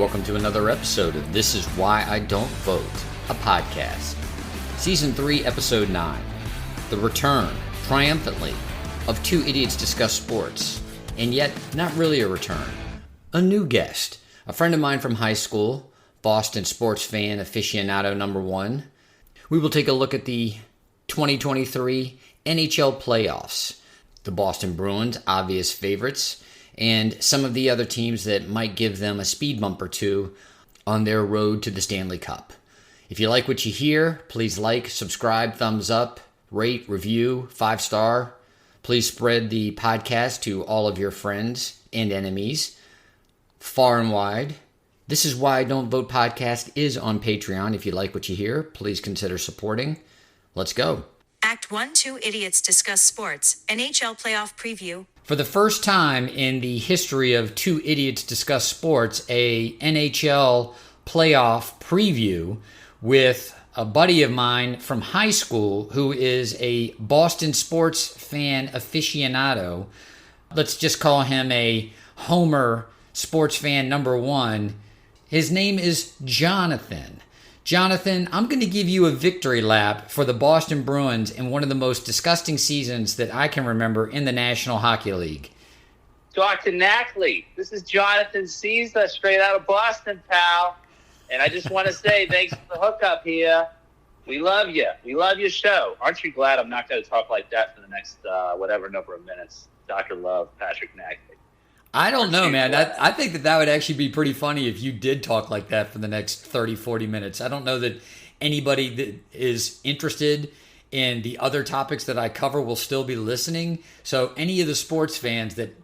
welcome to another episode of This Is Why I Don't Vote, a podcast. Season 3, Episode 9. The return, triumphantly, of Two Idiots Discuss Sports. And yet, not really a return. A new guest. A friend of mine from high school, Boston sports fan aficionado number 1. We will take a look at the 2023 NHL Playoffs. The Boston Bruins, obvious favorites, and some of the other teams that might give them a speed bump or two on their road to the Stanley Cup. If you like what you hear, please like, subscribe, thumbs up, rate, review, 5-star. Please spread the podcast to all of your friends and enemies, far and wide. This Is Why I Don't Vote podcast is on Patreon. If you like what you hear, please consider supporting. Let's go. Act 1, Two Idiots Discuss Sports, NHL Playoff Preview. For the first time in the history of Two Idiots Discuss Sports, a NHL Playoff Preview with a buddy of mine from high school who is a Boston sports fan aficionado. Let's just call him a Homer sports fan number 1. His name is Jonathan. Jonathan, I'm going to give you a victory lap for the Boston Bruins in one of the most disgusting seasons that I can remember in the National Hockey League. Dr. Knackley, this is Jonathan Caesar, straight out of Boston, pal. And I just want to say thanks for the hookup here. We love you. We love your show. Aren't you glad I'm not going to talk like that for the next whatever number of minutes? Dr. Love, Patrick Knackley. I don't know, man. I think that would actually be pretty funny if you did talk like that for the next 30, 40 minutes. I don't know that anybody that is interested in the other topics that I cover will still be listening. So any of the sports fans that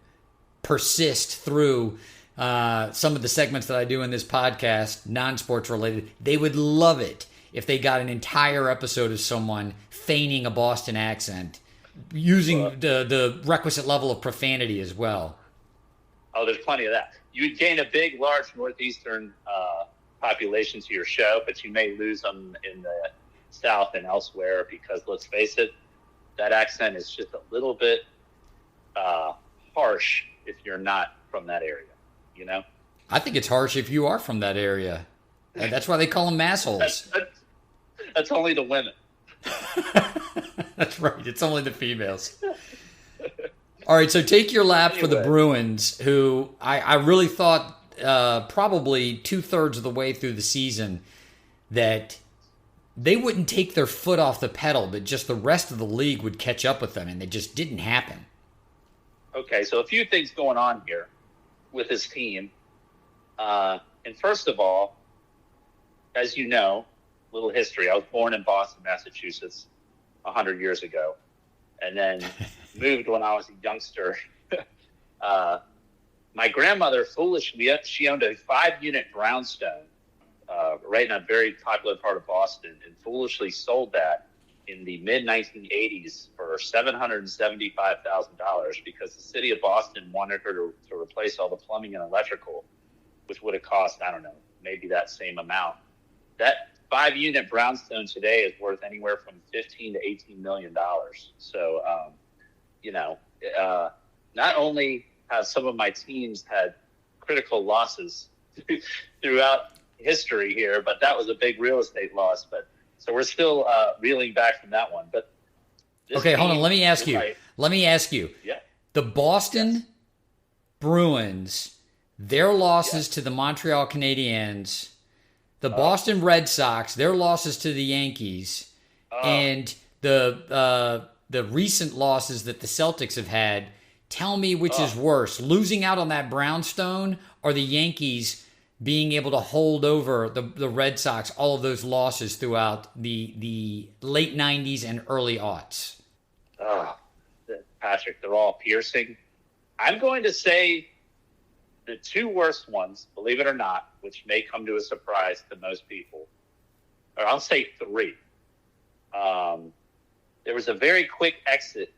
persist through some of the segments that I do in this podcast, non-sports related, they would love it if they got an entire episode of someone feigning a Boston accent, using the requisite level of profanity as well. Oh, there's plenty of that. You would gain a big, large Northeastern population to your show, but you may lose them in the South and elsewhere because, let's face it, that accent is just a little bit harsh if you're not from that area, you know? I think it's harsh if you are from that area. And that's why they call them massholes. That's only the women. That's right. It's only the females. All right, so take your lap for the Bruins, who I really thought probably 2/3 of the way through the season that they wouldn't take their foot off the pedal, but just the rest of the league would catch up with them, and it just didn't happen. Okay, so a few things going on here with his team. And first of all, as you know, little history, I was born in Boston, Massachusetts 100 years ago. And then moved when I was a youngster. My grandmother, foolishly, she owned a 5-unit brownstone right in a very popular part of Boston, and foolishly sold that in the mid-1980s for $775,000 because the city of Boston wanted her to replace all the plumbing and electrical, which would have cost, I don't know, maybe that same amount. That 5-unit brownstone today is worth anywhere from $15 to $18 million. So, not only have some of my teams had critical losses throughout history here, but that was a big real estate loss. So we're still reeling back from that one. But okay, hold on. Let me ask you. Yeah. The Boston Bruins, their losses to the Montreal Canadiens, the Boston Red Sox, their losses to the Yankees, and the recent losses that the Celtics have had. Tell me which is worse, losing out on that brownstone or the Yankees being able to hold over the Red Sox, all of those losses throughout the late 90s and early aughts. Patrick, they're all piercing. I'm going to say the two worst ones, believe it or not, which may come to a surprise to most people, or I'll say 3. There was a very quick exit,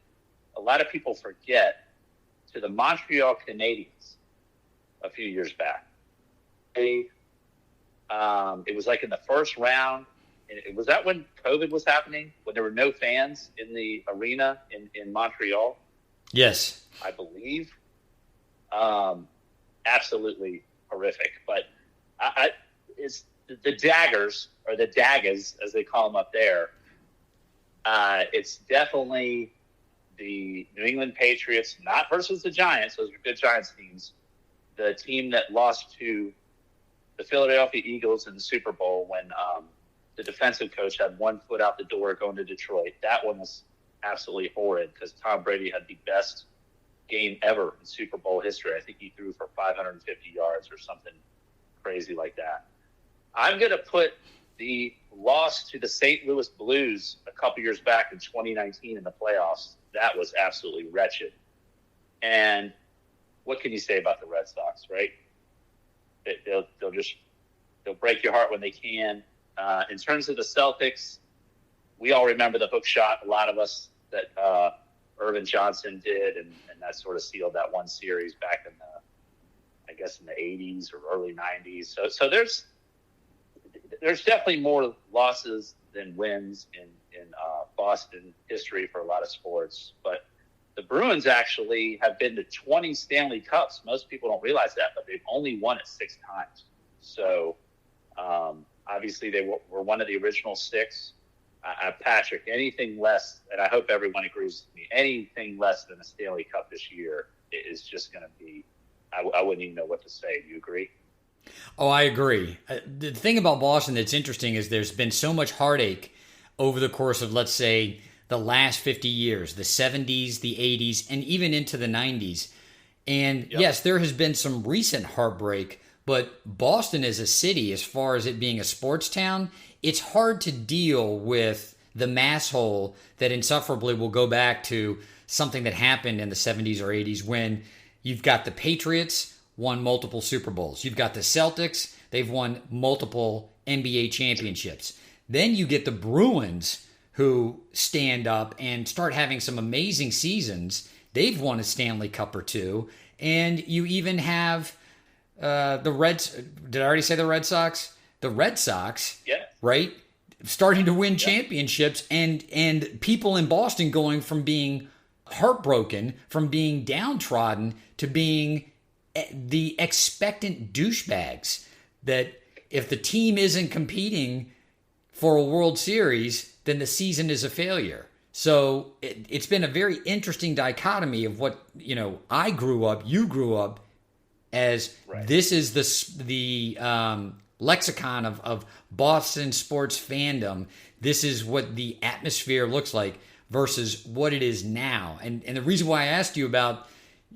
a lot of people forget, to the Montreal Canadiens a few years back. It was like in the first round. Was that when COVID was happening, when there were no fans in the arena in Montreal? Yes. I believe. Absolutely horrific. But It's the Daggers, or the Daggers, as they call them up there. It's definitely the New England Patriots, not versus the Giants. Those are good Giants teams. The team that lost to the Philadelphia Eagles in the Super Bowl when the defensive coach had one foot out the door going to Detroit. That one was absolutely horrid because Tom Brady had the best game ever in Super Bowl history. I think he threw for 550 yards or something crazy like that. I'm going to put the loss to the St. Louis Blues a couple years back in 2019 in the playoffs. That was absolutely wretched. And what can you say about the Red Sox, right? They'll break your heart when they can. In terms of the Celtics, we all remember the hook shot, a lot of us, that Irvin Johnson did, and that sort of sealed that one series back in the 80s or early 90s. So there's definitely more losses than wins in Boston history for a lot of sports. But the Bruins actually have been to 20 Stanley Cups. Most people don't realize that, but they've only won it 6 times. So obviously they were one of the original 6. Patrick, anything less, and I hope everyone agrees with me, anything less than a Stanley Cup this year is just going to be, I wouldn't even know what to say. Do you agree? Oh, I agree. The thing about Boston that's interesting is there's been so much heartache over the course of, let's say, the last 50 years, the 70s, the 80s, and even into the 90s. And yes, there has been some recent heartbreak, but Boston as a city, as far as it being a sports town, it's hard to deal with the mass hole that insufferably will go back to something that happened in the 70s or 80s when you've got the Patriots won multiple Super Bowls. You've got the Celtics, they've won multiple NBA championships. Then you get the Bruins, who stand up and start having some amazing seasons. They've won a Stanley Cup or 2. And you even have the Reds. Did I already say the Red Sox? The Red Sox, right? Starting to win championships, and people in Boston going from being heartbroken, from being downtrodden, to being the expectant douchebags that if the team isn't competing for a World Series, then the season is a failure. So it's been a very interesting dichotomy of what, I grew up, you grew up as This is the lexicon of Boston sports fandom. This is what the atmosphere looks like versus what it is now. And the reason why I asked you about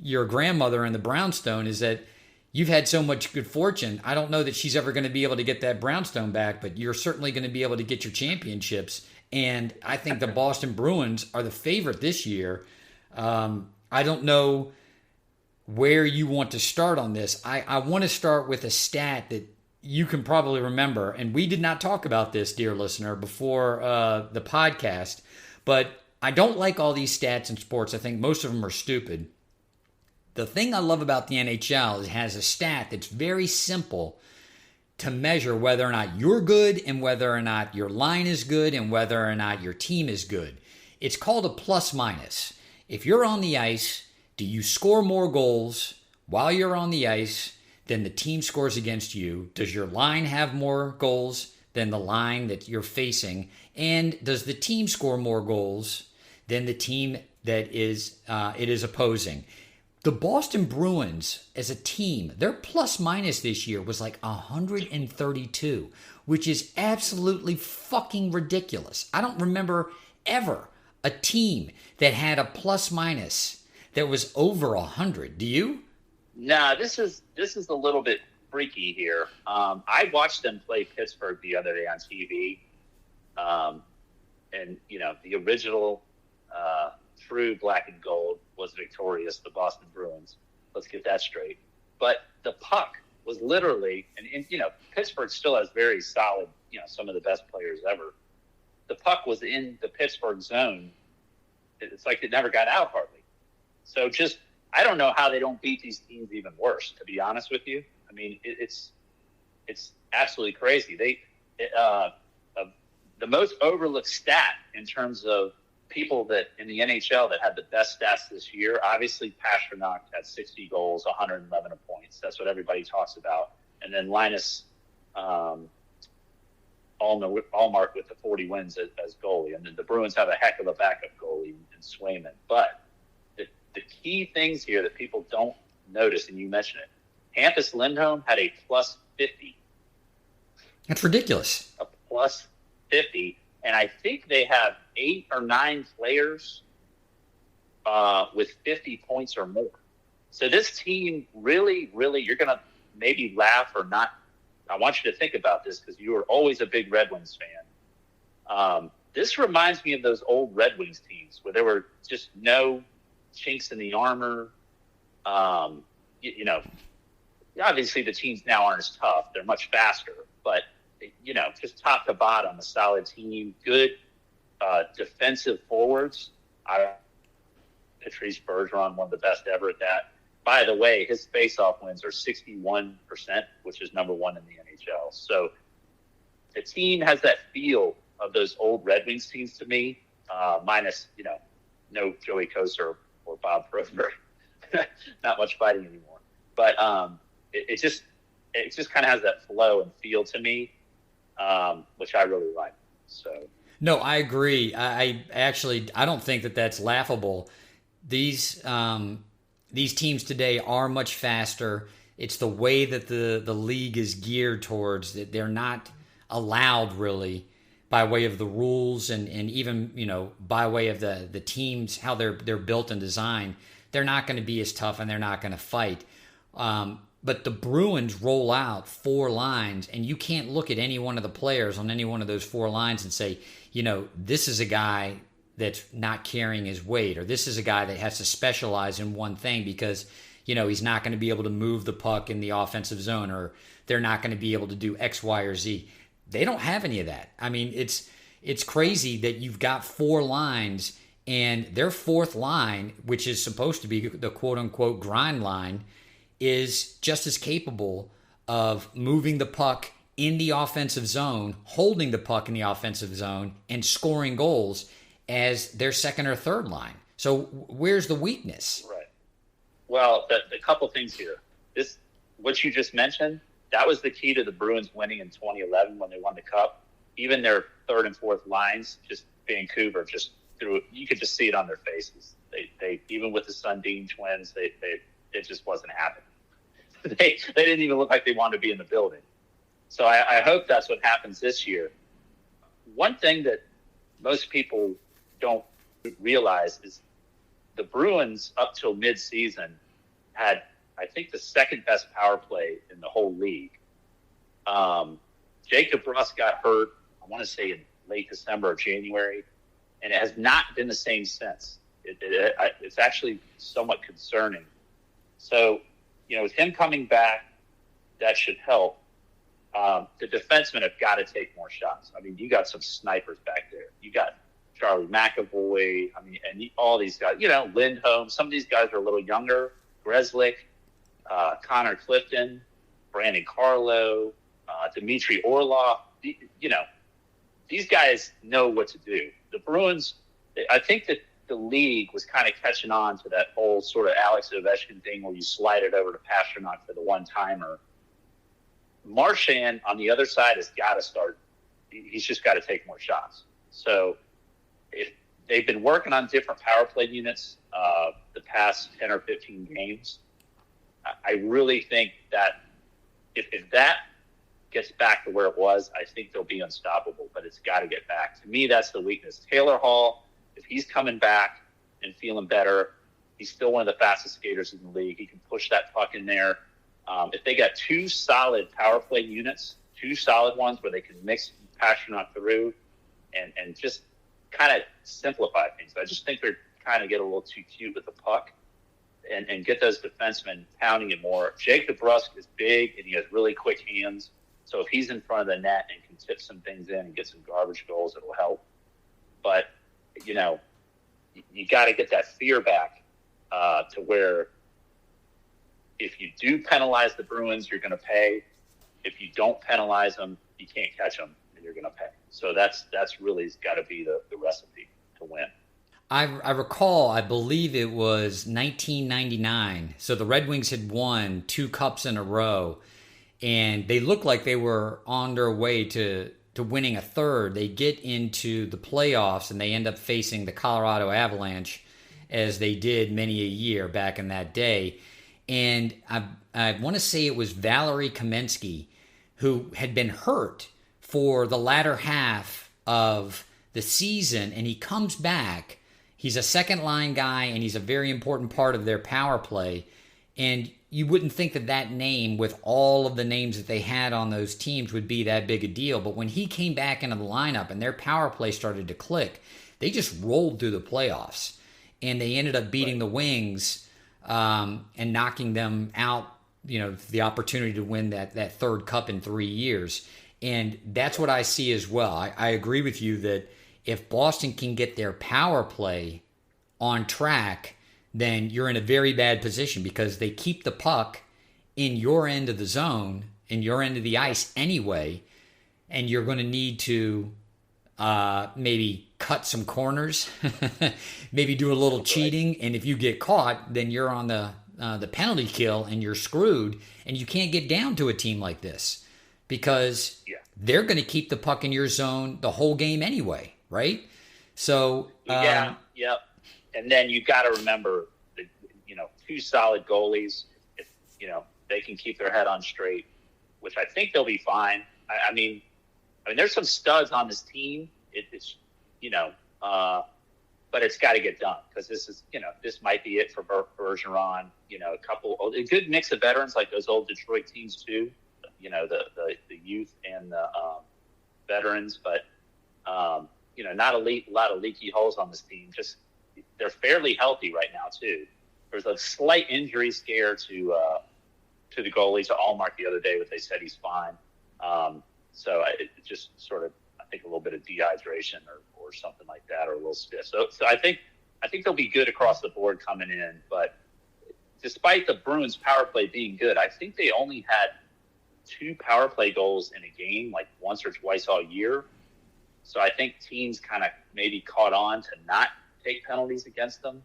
your grandmother and the brownstone is that you've had so much good fortune. I don't know that she's ever going to be able to get that brownstone back, but you're certainly going to be able to get your championships. And I think the Boston Bruins are the favorite this year. I don't know where you want to start on this. I want to start with a stat that you can probably remember. And we did not talk about this, dear listener, before the podcast. But I don't like all these stats in sports. I think most of them are stupid. The thing I love about the NHL is it has a stat that's very simple to measure whether or not you're good and whether or not your line is good and whether or not your team is good. It's called a plus minus. If you're on the ice, do you score more goals while you're on the ice than the team scores against you? Does your line have more goals than the line that you're facing? And does the team score more goals than the team that it is opposing? The Boston Bruins, as a team, their plus minus this year was like 132, which is absolutely fucking ridiculous. I don't remember ever a team that had a plus minus that was over 100. Do you? No, this is a little bit freaky here. I watched them play Pittsburgh the other day on TV, and the original true black and gold was victorious, the Boston Bruins. Let's get that straight. But the puck was literally, and Pittsburgh still has very solid, some of the best players ever. The puck was in the Pittsburgh zone. It's like it never got out hardly. So I don't know how they don't beat these teams even worse, to be honest with you. I mean, it's absolutely crazy. The most overlooked stat in terms of people that in the NHL that had the best stats this year, obviously Pastrnak had 60 goals, 111 points. That's what everybody talks about. And then Linus Allmark with the 40 wins as goalie. And then the Bruins have a heck of a backup goalie in Swayman. But the key things here that people don't notice, and you mentioned it, Hampus Lindholm had a plus 50. That's ridiculous. A plus 50. And I think they have 8 or 9 players with 50 points or more. So this team really, you're going to maybe laugh or not. I want you to think about this because you were always a big Red Wings fan. This reminds me of those old Red Wings teams where there were just no chinks in the armor. Obviously the teams now aren't as tough. They're much faster. But, just top to bottom, a solid team, good defensive forwards. Patrice Bergeron, one of the best ever at that. By the way, his face-off wins are 61%, which is number 1 in the NHL. So the team has that feel of those old Red Wings teams to me, minus, no Joey Kocur or Bob Prosper. Not much fighting anymore. But it just kind of has that flow and feel to me, which I really like. So no, I agree. I don't think that that's laughable. These teams today are much faster. It's the way that the league is geared towards that they're not allowed really by way of the rules and even by way of the teams, how they're built and designed. They're not going to be as tough and they're not going to fight. But the Bruins roll out 4 lines, and you can't look at any one of the players on any one of those 4 lines and say, this is a guy that's not carrying his weight, or this is a guy that has to specialize in one thing because, he's not going to be able to move the puck in the offensive zone, or they're not going to be able to do X, Y, or Z. They don't have any of that. I mean, it's crazy that you've got 4 lines, and their 4th line, which is supposed to be the quote-unquote grind line, is just as capable of moving the puck in the offensive zone, holding the puck in the offensive zone, and scoring goals as their 2nd or 3rd line. So where's the weakness? Right. Well, the couple things here. What you just mentioned, that was the key to the Bruins winning in 2011 when they won the Cup. Even their 3rd and 4th lines, just Vancouver, just threw it. You could just see it on their faces. They even with the Sundin twins, it just wasn't happening. They didn't even look like they wanted to be in the building. So I hope that's what happens this year. One thing that most people don't realize is the Bruins up till mid-season had, I think, the 2nd best power play in the whole league. Jacob Russ got hurt, I want to say in late December or January, and it has not been the same since. It's actually somewhat concerning. So, with him coming back, that should help. The defensemen have got to take more shots. I mean, you got some snipers back there. You got Charlie McAvoy. I mean, and all these guys, Lindholm. Some of these guys are a little younger. Grzelcyk, Connor Clifton, Brandon Carlo, Dmitry Orlov. These guys know what to do. The Bruins, I think that the league was kind of catching on to that whole sort of Alex Ovechkin thing where you slide it over to Pasternak for the one-timer. Marchand on the other side has got to start. He's just got to take more shots. So if they've been working on different power play units the past 10 or 15 games, I really think that if that gets back to where it was, I think they'll be unstoppable, but it's got to get back. To me, that's the weakness. Taylor Hall, if he's coming back and feeling better, he's still one of the fastest skaters in the league. He can push that puck in there. If they got 2 solid power play units, 2 solid ones where they can mix Pasternak through and just kind of simplify things. I just think they're kind of get a little too cute with the puck and get those defensemen pounding it more. Jake DeBrusk is big and he has really quick hands. So if he's in front of the net and can tip some things in and get some garbage goals, it'll help. But, you got to get that fear back to where if you do penalize the Bruins, you're going to pay. If you don't penalize them, you can't catch them, and you're going to pay. So that's really got to be the recipe to win. I recall, I believe it was 1999. So the Red Wings had won 2 cups in a row, and they looked like they were on their way to winning a third. They get into the playoffs, and they end up facing the Colorado Avalanche, as they did many a year back in that day. And I want to say it was Valerie Kamensky, who had been hurt for the latter half of the season, and he comes back. He's a second-line guy, and he's a very important part of their power play. And you wouldn't think that name, with all of the names that they had on those teams, would be that big a deal. But when he came back into the lineup and their power play started to click, they just rolled through the playoffs. And they ended up beating the Wings and knocking them out, the opportunity to win that third cup in 3 years. And that's what I see as well. I agree with you that if Boston can get their power play on track, then you're in a very bad position, because they keep the puck in your end of the zone, in your end of the ice anyway, and you're going to need to maybe cut some corners, maybe do a little cheating, and if you get caught, then you're on the penalty kill and you're screwed, and you can't get down to a team like this, because they're going to keep the puck in your zone the whole game anyway, right? So yep. And then you got to remember, two solid goalies. If they can keep their head on straight, which I think they'll be fine. I mean, there's some studs on this team. It's but it's got to get done, because this might be it for Bergeron. A couple, a good mix of veterans like those old Detroit teams too. The youth and the veterans, but not a lot of leaky holes on this team. Just they're fairly healthy right now too. There's a slight injury scare to the goalie, to Allmark the other day, but they said he's fine. So it just sort of, I think, a little bit of dehydration or something like that, or a little stiff. So I think they'll be good across the board coming in. But despite the Bruins power play being good, I think they only had 2 power play goals in a game, like once or twice all year. So I think teams kind of maybe caught on to not take penalties against them.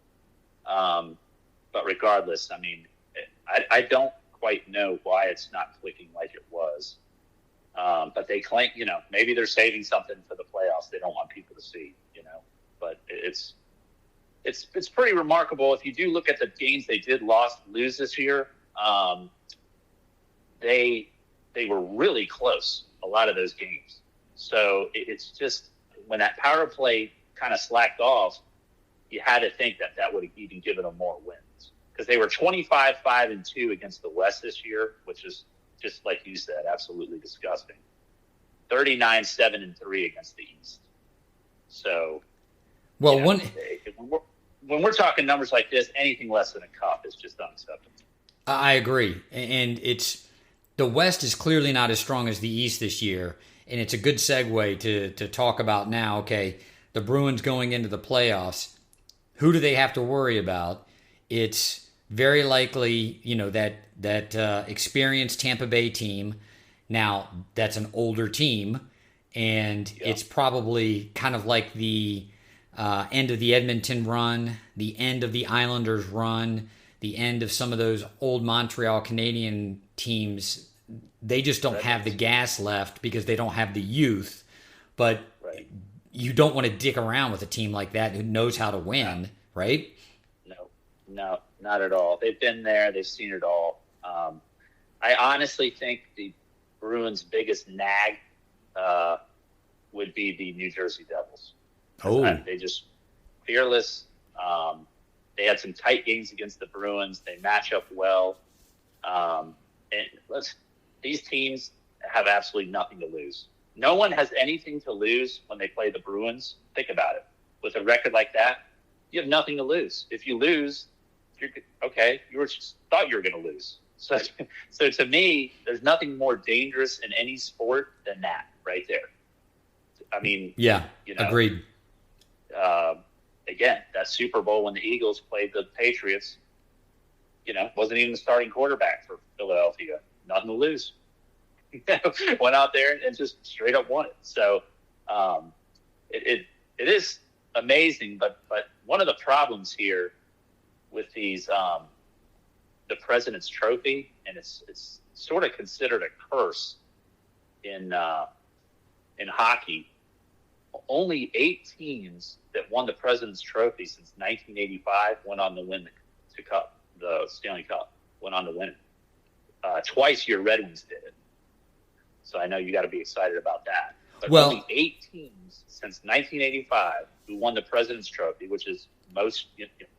But regardless, I don't quite know why it's not clicking like it was. But they claim, maybe they're saving something for the playoffs they don't want people to see, But it's pretty remarkable. If you do look at the games they did lose this year, they were really close, a lot of those games. So it's just, when that power play kind of slacked off, you had to think that would have even given them more wins, because they were 25-5-2 against the West this year, which is, just like you said, absolutely disgusting. 39-7-3 against the East. So, well, when we're talking numbers like this, anything less than a cup is just unacceptable. I agree, and the West is clearly not as strong as the East this year, and it's a good segue to talk about now. Okay, the Bruins going into the playoffs. Who do they have to worry about? It's very likely, that experienced Tampa Bay team. Now, that's an older team, and it's probably kind of like the end of the Edmonton run, the end of the Islanders run, the end of some of those old Montreal Canadian teams. They just don't have the gas left because they don't have the youth. But you don't want to dick around with a team like that who knows how to win, right? No, not at all. They've been there. They've seen it all. I honestly think the Bruins' biggest nag would be the New Jersey Devils. They just fearless. They had some tight games against the Bruins. They match up well. These teams have absolutely nothing to lose. No one has anything to lose when they play the Bruins. Think about it. With a record like that, you have nothing to lose. If you lose, you thought you were going to lose. So to me, there's nothing more dangerous in any sport than that right there. Agreed. Again, that Super Bowl when the Eagles played the Patriots, wasn't even the starting quarterback for Philadelphia. Nothing to lose. Went out there and just straight up won it. So it is amazing, but one of the problems here with these the President's Trophy, and it's sort of considered a curse in hockey. Only 8 teams that won the President's Trophy since 1985 went on to win the Stanley Cup. Went on to win it. Twice your Red Wings did it. So I know you got to be excited about that. But only 8 teams since 1985 who won the President's Trophy, which is most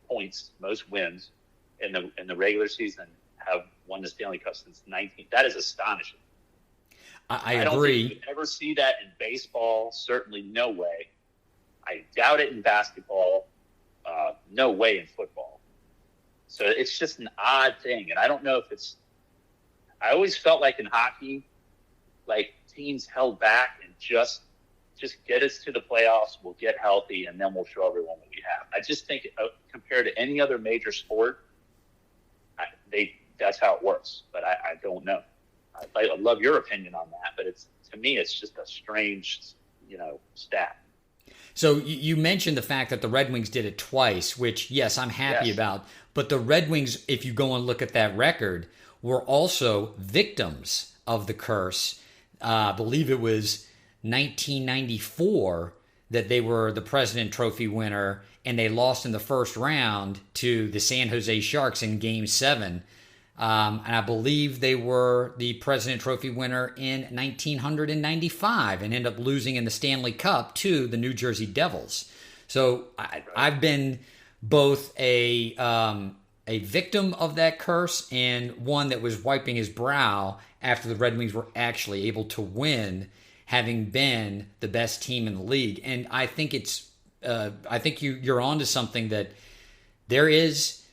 points, most wins in the regular season, have won the Stanley Cup since 19. That is astonishing. I agree. I don't think you can ever see that in baseball. Certainly no way. I doubt it in basketball. No way in football. So it's just an odd thing. And I don't know if it's – I always felt like in hockey, like teams held back and just get us to the playoffs, we'll get healthy, and then we'll show everyone what we have. I just think compared to any other major sport, that's how it works. But I don't know. I love your opinion on that, but to me, it's just a strange, stat. So you mentioned the fact that the Red Wings did it twice, which, yes, I'm happy about. But the Red Wings, if you go and look at that record, were also victims of the curse. I believe it was 1994 that they were the President Trophy winner, and they lost in the first round to the San Jose Sharks in Game 7. And I believe they were the President Trophy winner in 1995 and ended up losing in the Stanley Cup to the New Jersey Devils. So I've been both a victim of that curse and one that was wiping his brow after the Red Wings were actually able to win, having been the best team in the league. And I think I think you're onto something, that there is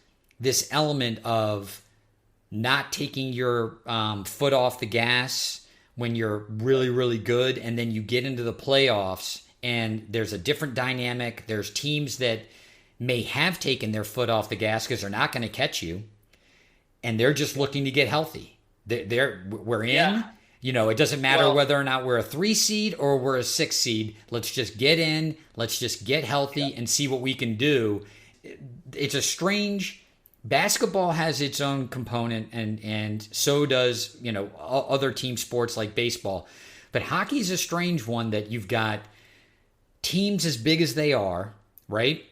this element of not taking your foot off the gas when you're really, really good, and then you get into the playoffs and there's a different dynamic. There's teams that may have taken their foot off the gas because they're not going to catch you, and they're just looking to get healthy. We're in. Yeah. It doesn't matter whether or not we're a 3 seed or we're a 6 seed. Let's just get in. Let's just get healthy and see what we can do. It's a strange. Basketball has its own component, and so does other team sports like baseball. But hockey is a strange one, that you've got teams as big as they are, right?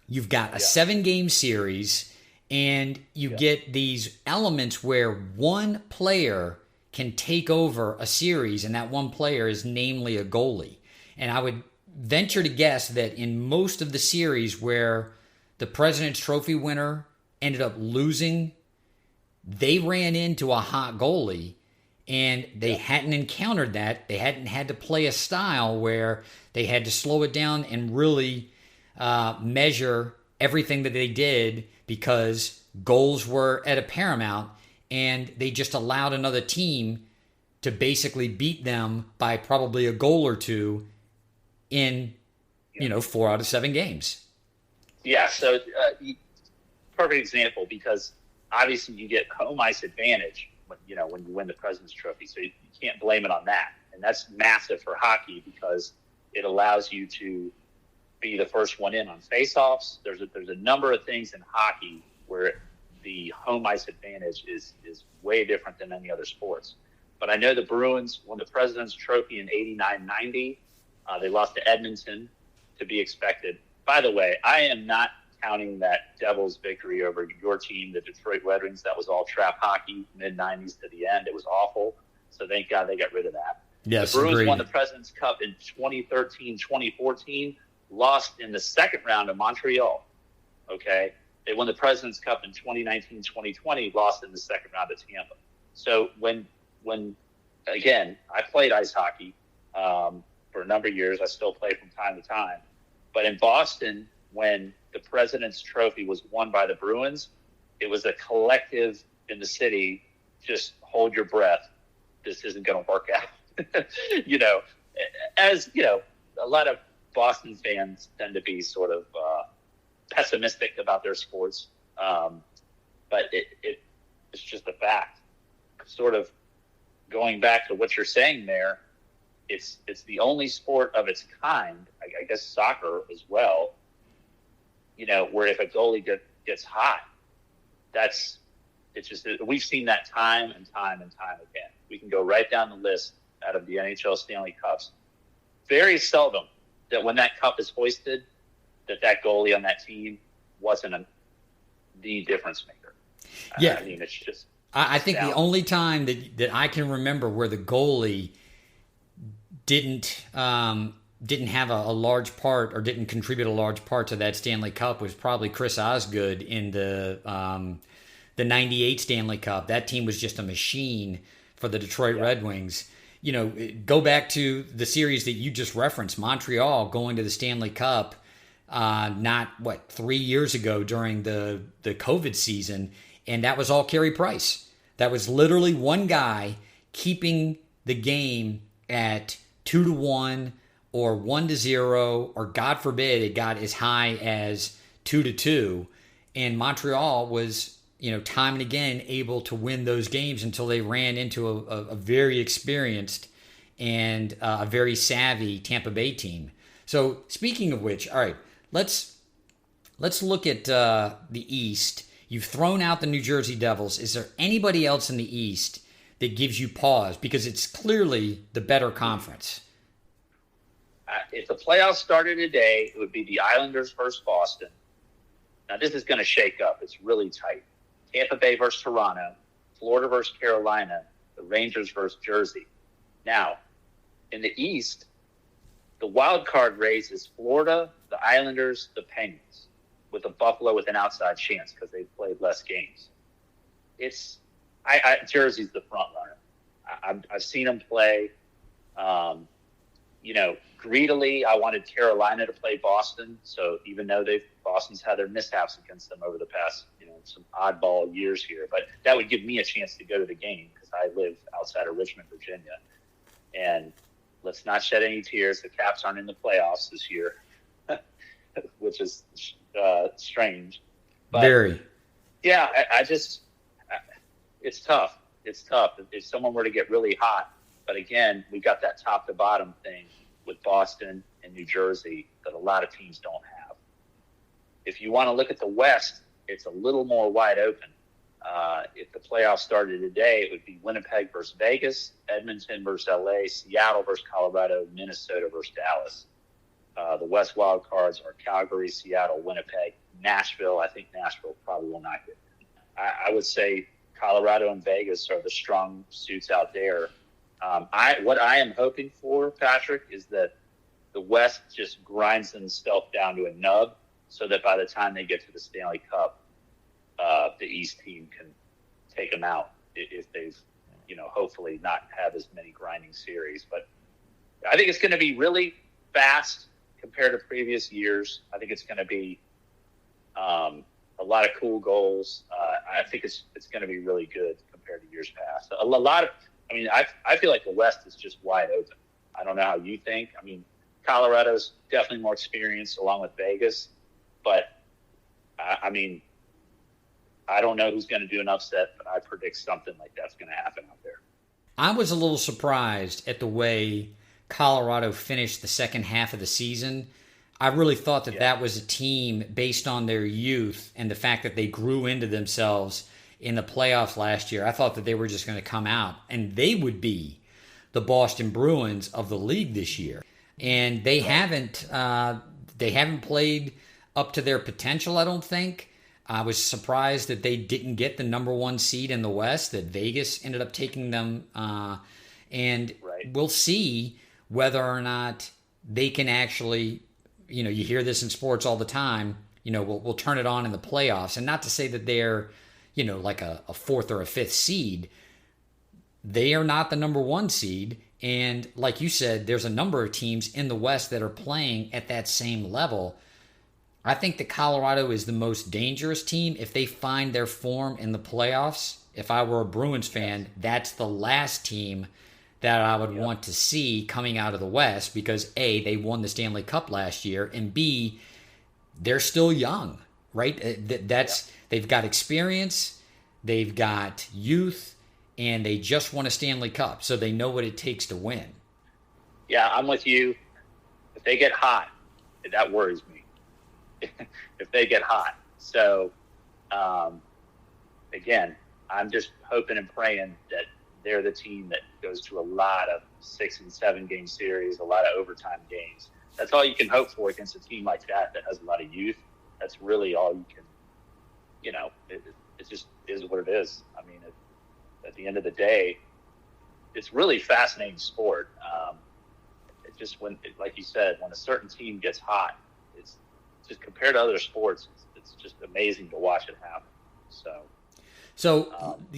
You've got a 7-game series, and you get these elements where one player can take over a series, and that one player is namely a goalie. And I would venture to guess that in most of the series where the President's Trophy winner ended up losing, they ran into a hot goalie, and they hadn't encountered that. They hadn't had to play a style where they had to slow it down and really measure everything that they did, because goals were at a paramount, and they just allowed another team to basically beat them by probably a goal or two in 4 out of 7 games. Yeah, so perfect example, because obviously you get home ice advantage when you win the President's Trophy, so you can't blame it on that. And that's massive for hockey, because it allows you to be the first one in on faceoffs. There's a number of things in hockey where the home ice advantage is way different than any other sports. But I know the Bruins won the President's Trophy in 89-90. They lost to Edmonton, to be expected. By the way, I am not counting that Devils victory over your team, the Detroit Red Wings. That was all trap hockey, mid-90s to the end. It was awful. So thank God they got rid of that. Yes, the Bruins agreed. won the President's Cup in 2013, 2014, lost in the second round of Montreal. Okay? They won the President's Cup in 2019, 2020, lost in the second round of Tampa. So when again, I played ice hockey for a number of years. I still play from time to time. But in Boston, when the President's Trophy was won by the Bruins, it was a collective in the city, just hold your breath. This isn't going to work out. As a lot of Boston fans tend to be sort of pessimistic about their sports. But it's just a fact. Sort of going back to what you're saying there, it's the only sport of its kind, I guess soccer as well, where if a goalie gets hot, that's It's just we've seen that time and time and time again. We can go right down the list out of the NHL Stanley Cups. Very seldom that when that cup is hoisted, that goalie on that team wasn't the difference maker. Yeah, I mean, it's just. I think the only time that I can remember where the goalie didn't have a large part or didn't contribute a large part to that Stanley Cup was probably Chris Osgood in the '98 Stanley Cup. That team was just a machine for the Detroit Red Wings. You know, go back to the series that you just referenced, Montreal going to the Stanley Cup, 3 years ago during the COVID season, and that was all Carey Price. That was literally one guy keeping the game at 2-1 or 1-0, or God forbid it got as high as 2-2, and Montreal was, time and again able to win those games until they ran into a very experienced and a very savvy Tampa Bay team. So speaking of which, all right, let's look at the East. You've thrown out the New Jersey Devils. Is there anybody else in the East that gives you pause? Because it's clearly the better conference. If the playoffs started today, it would be the Islanders versus Boston. Now, this is going to shake up. It's really tight. Tampa Bay versus Toronto, Florida versus Carolina, the Rangers versus Jersey. Now, in the East, the wild card race is Florida, the Islanders, the Penguins, with the Buffalo with an outside chance because they've played less games. Jersey's the front runner. I've seen them play. Greedily, I wanted Carolina to play Boston. So even though Boston's had their mishaps against them over the past, some oddball years here, but that would give me a chance to go to the game because I live outside of Richmond, Virginia. And let's not shed any tears. The Caps aren't in the playoffs this year, which is strange. But, very. Yeah, it's tough. It's tough if someone were to get really hot. But again, we got that top to bottom thing with Boston and New Jersey that a lot of teams don't have. If you want to look at the West, it's a little more wide open. If the playoffs started today, it would be Winnipeg versus Vegas, Edmonton versus LA, Seattle versus Colorado, Minnesota versus Dallas. The West wild cards are Calgary, Seattle, Winnipeg, Nashville. I think Nashville probably will not get it. I would say Colorado and Vegas are the strong suits out there. What I am hoping for, Patrick, is that the West just grinds themselves down to a nub so that by the time they get to the Stanley Cup, the East team can take them out if they've, hopefully not have as many grinding series. But I think it's going to be really fast compared to previous years. I think it's going to be a lot of cool goals. I think it's going to be really good compared to years past. I feel like the West is just wide open. I don't know how you think. I mean, Colorado's definitely more experienced along with Vegas, but I don't know who's going to do an upset, but I predict something like that's going to happen out there. I was a little surprised at the way Colorado finished the second half of the season. I really thought that was a team based on their youth and the fact that they grew into themselves in the playoffs last year. I thought that they were just going to come out and they would be the Boston Bruins of the league this year. And they haven't played up to their potential, I don't think. I was surprised that they didn't get the number one seed in the West, that Vegas ended up taking them. We'll see whether or not they can actually, you hear this in sports all the time, we'll turn it on in the playoffs. And not to say that they're, like a fourth or a fifth seed. They are not the number one seed. And like you said, there's a number of teams in the West that are playing at that same level. I think that Colorado is the most dangerous team if they find their form in the playoffs. If I were a Bruins fan, that's the last team that I would want to see coming out of the West because A, they won the Stanley Cup last year, and B, they're still young, right? They've got experience, they've got youth, and they just won a Stanley Cup, so they know what it takes to win. Yeah, I'm with you. If they get hot, that worries me. If they get hot. So, again, I'm just hoping and praying that they're the team that goes to a lot of 6 and 7 game series, a lot of overtime games. That's all you can hope for against a team like that has a lot of youth. That's really all you can, it just is what it is. I mean, at the end of the day, it's really fascinating sport. It just, like you said, when a certain team gets hot, it's just compared to other sports, it's just amazing to watch it happen. So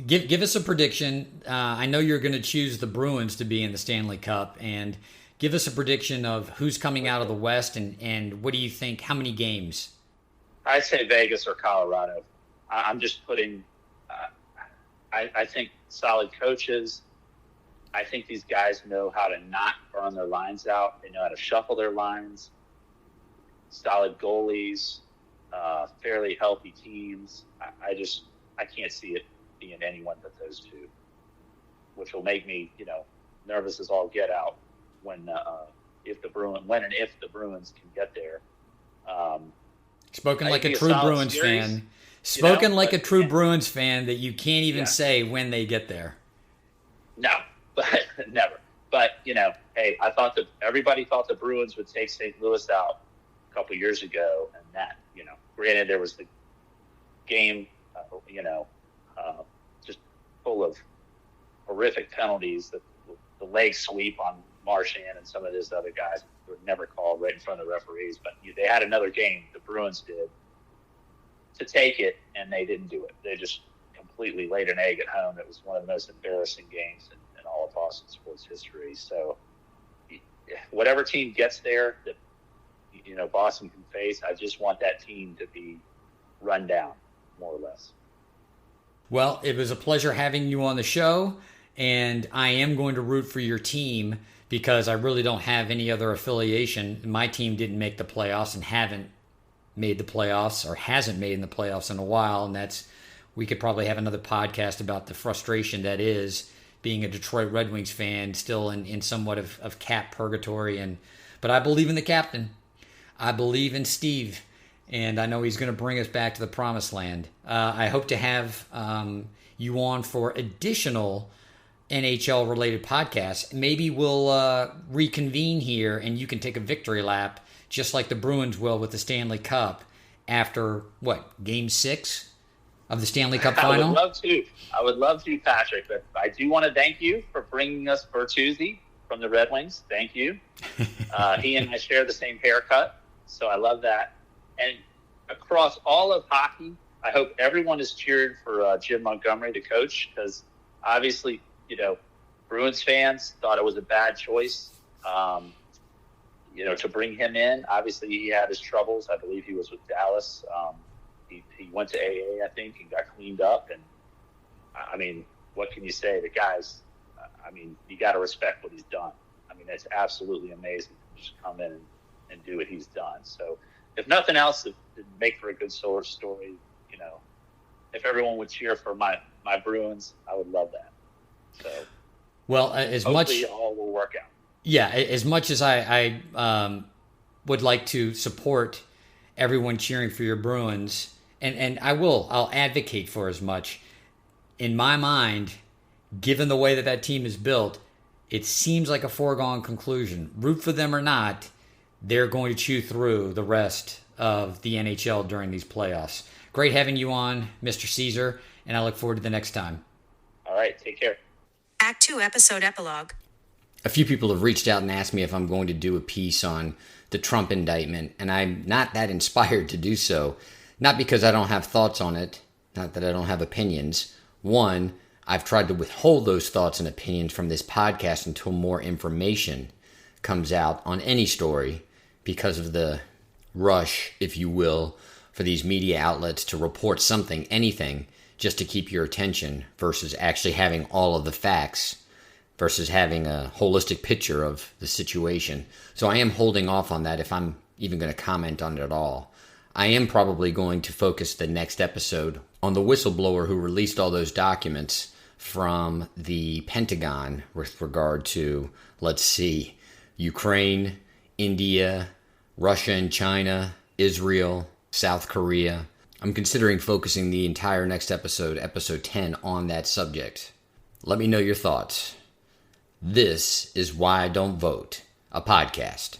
give us a prediction. I know you're going to choose the Bruins to be in the Stanley Cup, and give us a prediction of who's coming out of the West, and what do you think, how many games? I say Vegas or Colorado. I'm just putting I think solid coaches. I think these guys know how to not burn their lines out. They know how to shuffle their lines. Solid goalies, fairly healthy teams. I can't see it being anyone but those two, which will make me, nervous as all get out when and if the Bruins can get there. Spoken like a true Bruins fan. Spoken like a true Bruins fan that you can't even say when they get there. No, but never. But, hey, everybody thought the Bruins would take St. Louis out a couple years ago, and that, granted there was the game, just full of horrific penalties, the leg sweep on Marchand and some of these other guys were never called right in front of the referees, but they had another game, the Bruins did, to take it, and they didn't do it. They just completely laid an egg at home. It was one of the most embarrassing games in all of Boston sports history. So whatever team gets there that, Boston can face, I just want that team to be run down, more or less. Well, it was a pleasure having you on the show, and I am going to root for your team because I really don't have any other affiliation. My team didn't make the playoffs and haven't made the playoffs or hasn't made in the playoffs in a while, and we could probably have another podcast about the frustration that is being a Detroit Red Wings fan, still in somewhat of cap purgatory. But I believe in the captain. I believe in Steve, and I know he's going to bring us back to the promised land. I hope to have you on for additional NHL-related podcasts. Maybe we'll reconvene here, and you can take a victory lap, just like the Bruins will with the Stanley Cup after, Game 6 of the Stanley Cup final? I would love to, Patrick. But I do want to thank you for bringing us Bertuzzi from the Red Wings. Thank you. He and I share the same haircut, so I love that. And across all of hockey, I hope everyone is cheered for Jim Montgomery, the coach, because obviously, Bruins fans thought it was a bad choice, to bring him in. Obviously, he had his troubles. I believe he was with Dallas. He went to AA, I think, and got cleaned up. And, I mean, what can you say? The guys, you got to respect what he's done. It's absolutely amazing to just come in and do what he's done. So, if nothing else, it make for a good story. If everyone would cheer for my Bruins, I would love that. So, well, hopefully all will work out. Yeah, as much as I would like to support everyone cheering for your Bruins, and I'll advocate for as much. In my mind, given the way that team is built, it seems like a foregone conclusion. Root for them or not, they're going to chew through the rest of the NHL during these playoffs. Great having you on, Mr. Caesar, and I look forward to the next time. All right, take care. Act 2, Episode Epilogue. A few people have reached out and asked me if I'm going to do a piece on the Trump indictment, and I'm not that inspired to do so. Not because I don't have thoughts on it, not that I don't have opinions. One, I've tried to withhold those thoughts and opinions from this podcast until more information comes out on any story because of the rush, if you will, for these media outlets to report something, anything, just to keep your attention versus actually having all of the facts versus having a holistic picture of the situation. So I am holding off on that if I'm even going to comment on it at all. I am probably going to focus the next episode on the whistleblower who released all those documents from the Pentagon with regard to, let's see, Ukraine, India, Russia and China, Israel, South Korea, I'm considering focusing the entire next episode, episode 10, on that subject. Let me know your thoughts. This is Why I Don't Vote, a podcast.